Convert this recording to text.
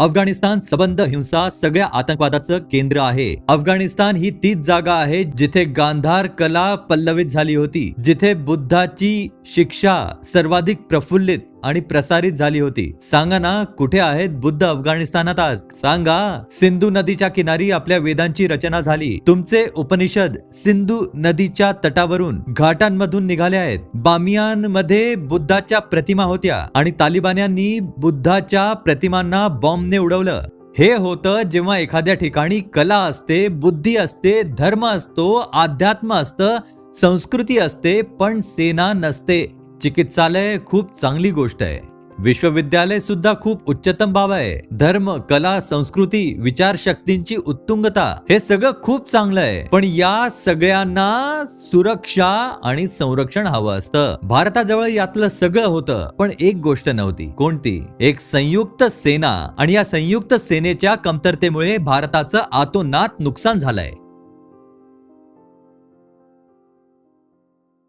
अफगाणिस्तान सबंध हिंसा सगळ्या आतंकवादाचं केंद्र आहे. अफगाणिस्तान ही तीच जागा आहे जिथे गांधार कला पल्लवित झाली होती, जिथे बुद्धाची शिक्षा सर्वाधिक प्रफुल्लित आणि प्रसारित झाली होती. सांगा ना, कुठे आहेत बुद्ध अफगाणिस्तानात आज? सांगा. सिंधू नदीच्या किनारी आपल्या वेदांची रचना झाली. तुमचे उपनिषद सिंधू नदीच्या तटावरून घाटांमधून निघाले आहेत. बामियान मध्ये बुद्धाच्या प्रतिमा होत्या आणि तालिबान्यांनी बुद्धाच्या प्रतिमांना बॉम्बने उडवलं. हे होतं जेव्हा एखाद्या ठिकाणी कला असते, बुद्धी असते, धर्म असतो, अध्यात्म असतं, संस्कृती असते, पण सेना नसते. चिकित्सालय खूप चांगली गोष्ट आहे. विश्वविद्यालय सुद्धा खूप उच्चतम बाब आहे. धर्म, कला, संस्कृती, विचारशक्तींची उत्तुंगता हे सगळं खूप चांगलं आहे. पण या सगळ्यांना सुरक्षा आणि संरक्षण हवं असतं. भारताजवळ यातलं सगळं होतं, पण एक गोष्ट नव्हती. कोणती? एक संयुक्त सेना. आणि या संयुक्त सेनेच्या कमतरतेमुळे भारताचं आतोनात नुकसान झालंय.